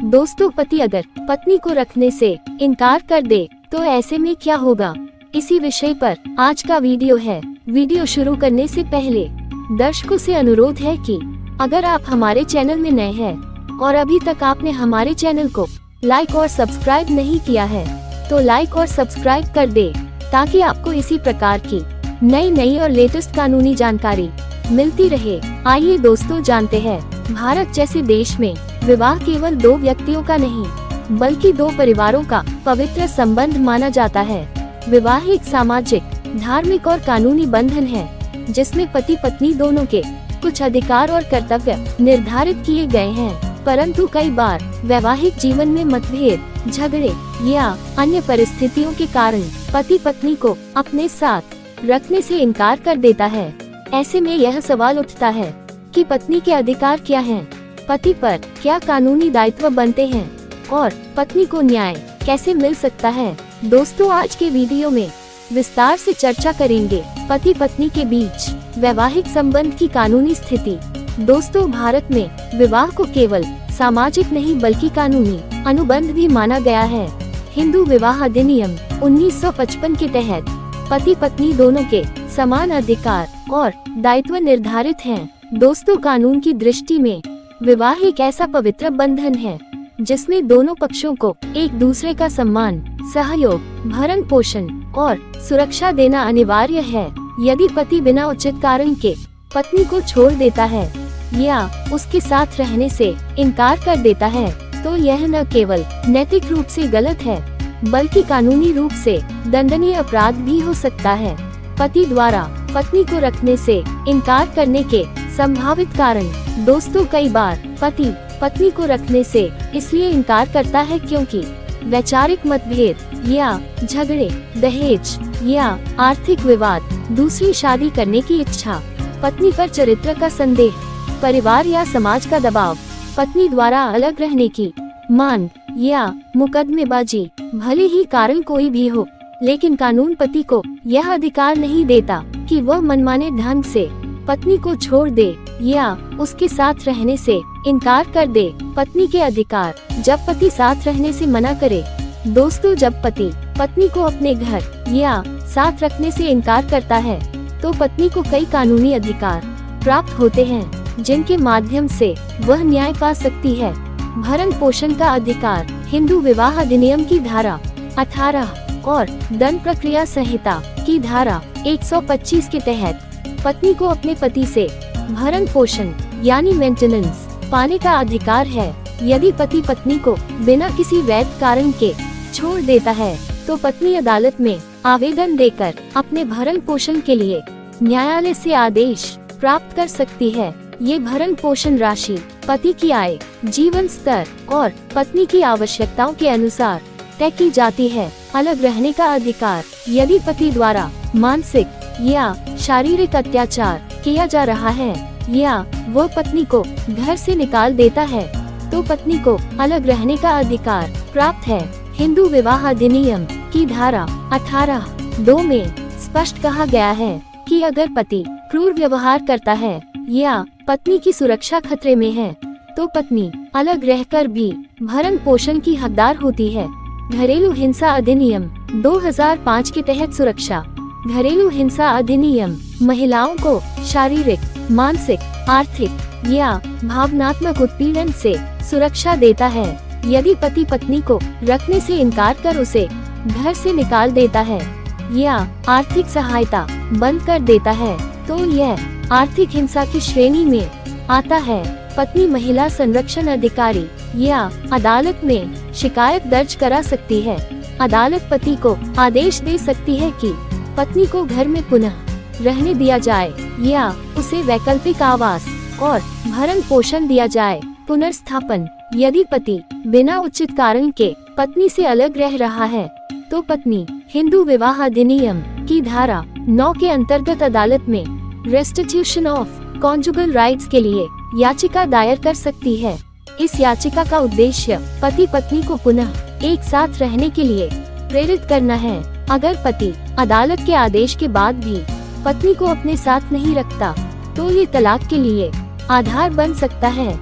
दोस्तों, पति अगर पत्नी को रखने से इनकार कर दे तो ऐसे में क्या होगा, इसी विषय पर आज का वीडियो है। वीडियो शुरू करने से पहले दर्शकों से अनुरोध है कि अगर आप हमारे चैनल में नए हैं और अभी तक आपने हमारे चैनल को लाइक और सब्सक्राइब नहीं किया है तो लाइक और सब्सक्राइब कर दे, ताकि आपको इसी प्रकार की नई और लेटेस्ट कानूनी जानकारी मिलती रहे। आइए दोस्तों, जानते हैं भारत जैसे देश में विवाह केवल दो व्यक्तियों का नहीं बल्कि दो परिवारों का पवित्र संबंध माना जाता है। विवाह एक सामाजिक, धार्मिक और कानूनी बंधन है जिसमें पति पत्नी दोनों के कुछ अधिकार और कर्तव्य निर्धारित किए गए हैं। परंतु कई बार वैवाहिक जीवन में मतभेद, झगड़े या अन्य परिस्थितियों के कारण पति पत्नी को अपने साथ रखने से इनकार कर देता है। ऐसे में यह सवाल उठता है कि पत्नी के अधिकार क्या हैं, पति पर क्या कानूनी दायित्व बनते हैं और पत्नी को न्याय कैसे मिल सकता है। दोस्तों, आज के वीडियो में विस्तार से चर्चा करेंगे पति पत्नी के बीच वैवाहिक संबंध की कानूनी स्थिति। दोस्तों, भारत में विवाह को केवल सामाजिक नहीं बल्कि कानूनी अनुबंध भी माना गया है। हिंदू विवाह अधिनियम 1955 के तहत पति पत्नी दोनों के समान अधिकार और दायित्व निर्धारित हैं। दोस्तों, कानून की दृष्टि में विवाह एक ऐसा पवित्र बंधन है जिसमें दोनों पक्षों को एक दूसरे का सम्मान, सहयोग, भरण पोषण और सुरक्षा देना अनिवार्य है। यदि पति बिना उचित कारण के पत्नी को छोड़ देता है या उसके साथ रहने से इनकार कर देता है तो यह न केवल नैतिक रूप से गलत है बल्कि कानूनी रूप से दंडनीय अपराध भी हो सकता है। पति द्वारा पत्नी को रखने से इनकार करने के संभावित कारण। दोस्तों, कई बार पति पत्नी को रखने से इसलिए इनकार करता है क्योंकि वैचारिक मतभेद या झगड़े, दहेज या आर्थिक विवाद, दूसरी शादी करने की इच्छा, पत्नी पर चरित्र का संदेह, परिवार या समाज का दबाव, पत्नी द्वारा अलग रहने की मांग या मुकदमेबाजी। भले ही कारण कोई भी हो, लेकिन कानून पति को यह अधिकार नहीं देता कि वह मनमाने ढंग से पत्नी को छोड़ दे या उसके साथ रहने से इनकार कर दे। पत्नी के अधिकार। जब पति साथ रहने से मना करे। दोस्तों, जब पति पत्नी को अपने घर या साथ रखने से इनकार करता है तो पत्नी को कई कानूनी अधिकार प्राप्त होते हैं जिनके माध्यम से वह न्याय पा सकती है। भरण पोषण का अधिकार। हिंदू विवाह अधिनियम की धारा 18 और दंड प्रक्रिया संहिता की धारा 125 के तहत पत्नी को अपने पति से भरण पोषण यानी मेंटेनेंस पाने का अधिकार है। यदि पति पत्नी को बिना किसी वैध कारण के छोड़ देता है तो पत्नी अदालत में आवेदन देकर अपने भरण पोषण के लिए न्यायालय से आदेश प्राप्त कर सकती है। ये भरण पोषण राशि पति की आय, जीवन स्तर और पत्नी की आवश्यकताओं के अनुसार तय की जाती है। अलग रहने का अधिकार। यदि पति द्वारा मानसिक या शारीरिक अत्याचार किया जा रहा है या वह पत्नी को घर से निकाल देता है तो पत्नी को अलग रहने का अधिकार प्राप्त है। हिंदू विवाह अधिनियम की धारा 18(2) में स्पष्ट कहा गया है कि अगर पति क्रूर व्यवहार करता है या पत्नी की सुरक्षा खतरे में है तो पत्नी अलग रहकर भी भरण पोषण की हकदार होती है। घरेलू हिंसा अधिनियम 2005 के तहत सुरक्षा। घरेलू हिंसा अधिनियम महिलाओं को शारीरिक, मानसिक, आर्थिक या भावनात्मक उत्पीड़न से सुरक्षा देता है। यदि पति पत्नी को रखने से इनकार कर उसे घर से निकाल देता है या आर्थिक सहायता बंद कर देता है तो यह आर्थिक हिंसा की श्रेणी में आता है। पत्नी महिला संरक्षण अधिकारी या अदालत में शिकायत दर्ज करा सकती है। अदालत पति को आदेश दे सकती है कि पत्नी को घर में पुनः रहने दिया जाए या उसे वैकल्पिक आवास और भरण पोषण दिया जाए। पुनर्स्थापन। यदि पति बिना उचित कारण के पत्नी से अलग रह रहा है तो पत्नी हिंदू विवाह अधिनियम की धारा 9 के अंतर्गत अदालत में रेस्टिट्यूशन ऑफ कॉन्जुगल राइट्स के लिए याचिका दायर कर सकती है। इस याचिका का उद्देश्य पति पत्नी को पुनः एक साथ रहने के लिए प्रेरित करना है। अगर पति अदालत के आदेश के बाद भी पत्नी को अपने साथ नहीं रखता तो ये तलाक के लिए आधार बन सकता है।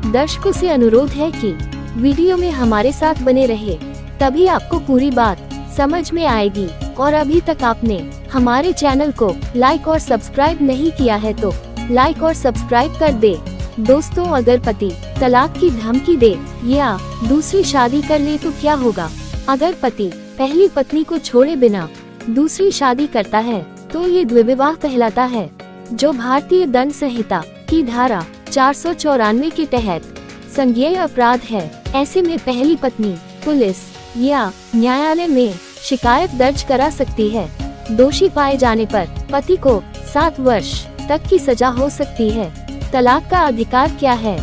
दर्शकों से अनुरोध है कि वीडियो में हमारे साथ बने रहे, तभी आपको पूरी बात समझ में आएगी। और अभी तक आपने हमारे चैनल को लाइक और सब्सक्राइब नहीं किया है तो लाइक और सब्सक्राइब कर दे। दोस्तों, अगर पति तलाक की धमकी दे या दूसरी शादी कर ले तो क्या होगा? अगर पति पहली पत्नी को छोड़े बिना दूसरी शादी करता है तो ये द्विविवाह कहलाता है, जो भारतीय दंड संहिता की धारा 494 के तहत संज्ञेय अपराध है। ऐसे में पहली पत्नी पुलिस या न्यायालय में शिकायत दर्ज करा सकती है। दोषी पाए जाने पर पति को 7 वर्ष तक की सजा हो सकती है। तलाक का अधिकार क्या है?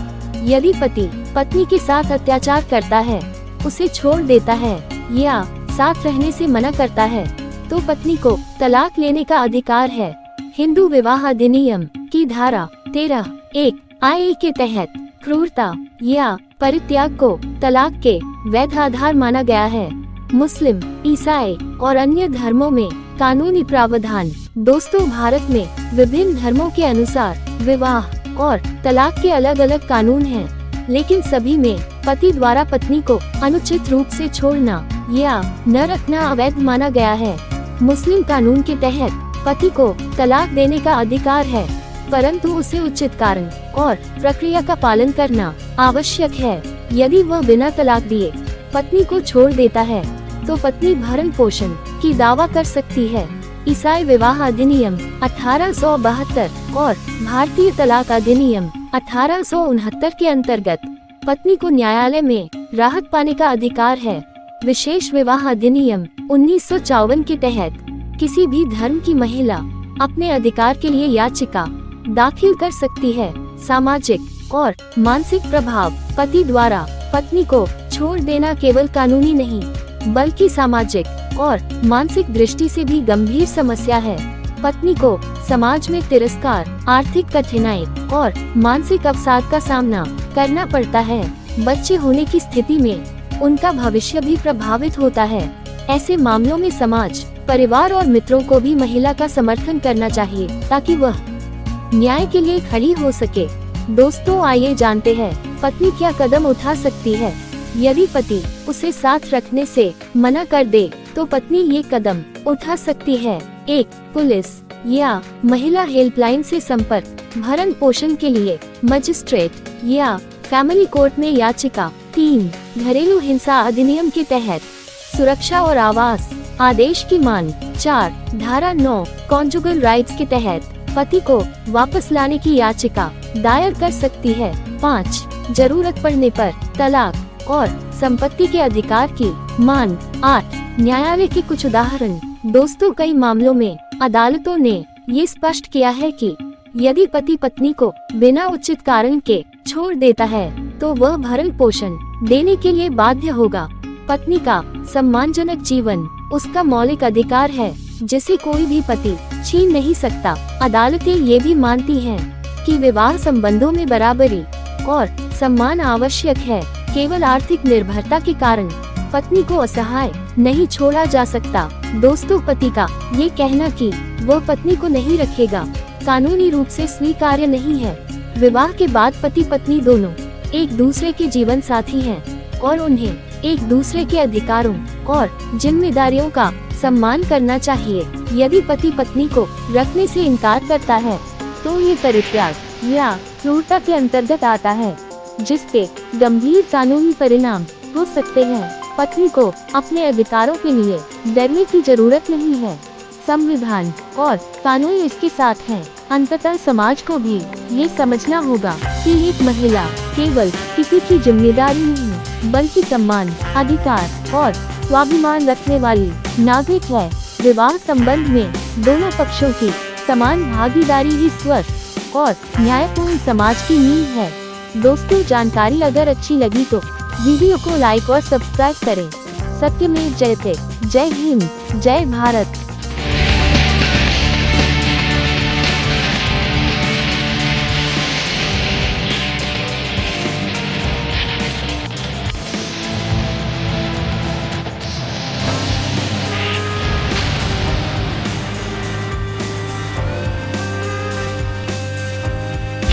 यदि पति पत्नी के साथ अत्याचार करता है, उसे छोड़ देता है या साथ रहने से मना करता है तो पत्नी को तलाक लेने का अधिकार है। हिंदू विवाह अधिनियम की धारा 13(1) IA के तहत क्रूरता या परित्याग को तलाक के वैध आधार माना गया है। मुस्लिम, ईसाई और अन्य धर्मों में कानूनी प्रावधान। दोस्तों, भारत में विभिन्न धर्मों के अनुसार विवाह और तलाक के अलग अलग कानून हैं, लेकिन सभी में पति द्वारा पत्नी को अनुचित रूप से छोड़ना या न रखना अवैध माना गया है। मुस्लिम कानून के तहत पति को तलाक देने का अधिकार है, परंतु उसे उचित कारण और प्रक्रिया का पालन करना आवश्यक है। यदि वह बिना तलाक दिए पत्नी को छोड़ देता है तो पत्नी भरण पोषण की दावा कर सकती है। ईसाई विवाह अधिनियम 1872 और भारतीय तलाक अधिनियम 1869 के अंतर्गत पत्नी को न्यायालय में राहत पाने का अधिकार है। विशेष विवाह अधिनियम 1954 के तहत किसी भी धर्म की महिला अपने अधिकार के लिए याचिका दाखिल कर सकती है। सामाजिक और मानसिक प्रभाव। पति द्वारा पत्नी को छोड़ देना केवल कानूनी नहीं, बल्कि सामाजिक और मानसिक दृष्टि से भी गंभीर समस्या है। पत्नी को समाज में तिरस्कार, आर्थिक कठिनाई और मानसिक अवसाद का सामना करना पड़ता है। बच्चे होने की स्थिति में उनका भविष्य भी प्रभावित होता है। ऐसे मामलों में समाज, परिवार और मित्रों को भी महिला का समर्थन करना चाहिए ताकि वह न्याय के लिए खड़ी हो सके। दोस्तों, आइए जानते हैं पत्नी क्या कदम उठा सकती है। यदि पति उसे साथ रखने से मना कर दे तो पत्नी ये कदम उठा सकती है। 1. पुलिस या महिला हेल्पलाइन से संपर्क। भरण पोषण के लिए मजिस्ट्रेट या फैमिली कोर्ट में याचिका। 3. घरेलू हिंसा अधिनियम के तहत सुरक्षा और आवास आदेश की मांग। 4. धारा 9 कॉन्जुगल राइट्स के तहत पति को वापस लाने की याचिका दायर कर सकती है। 5. जरूरत पड़ने पर तलाक और संपत्ति के अधिकार की मांग। 8. न्यायालय के कुछ उदाहरण। दोस्तों, कई मामलों में अदालतों ने ये स्पष्ट किया है कि यदि पति पत्नी को बिना उचित कारण के छोड़ देता है तो वह भरण पोषण देने के लिए बाध्य होगा। पत्नी का सम्मानजनक जीवन उसका मौलिक अधिकार है, जिसे कोई भी पति छीन नहीं सकता। अदालतें ये भी मानती हैं कि विवाह संबंधों में बराबरी और सम्मान आवश्यक है। केवल आर्थिक निर्भरता के कारण पत्नी को असहाय नहीं छोड़ा जा सकता। दोस्तों, पति का ये कहना कि वह पत्नी को नहीं रखेगा कानूनी रूप से स्वीकार्य नहीं है। विवाह के बाद पति पत्नी दोनों एक दूसरे के जीवन साथी हैं और उन्हें एक दूसरे के अधिकारों और जिम्मेदारियों का सम्मान करना चाहिए। यदि पति पत्नी को रखने से इनकार करता है तो ये परित्याग या क्रूरता के अंतर्गत आता है, जिसके गंभीर कानूनी परिणाम हो सकते हैं। पत्नी को अपने अधिकारों के लिए डरने की जरूरत नहीं है। संविधान और कानून इसके साथ हैं। अंततः समाज को भी ये समझना होगा कि एक महिला केवल किसी की जिम्मेदारी नहीं, बल्कि सम्मान, अधिकार और स्वाभिमान रखने वाली नागरिक है। विवाह संबंध में दोनों पक्षों की समान भागीदारी ही स्वस्थ और न्यायपूर्ण समाज की नींव है। दोस्तों, जानकारी अगर अच्छी लगी तो वीडियो को लाइक और सब्सक्राइब करें। सत्यमेव जयते। जय हिंद, जय भारत।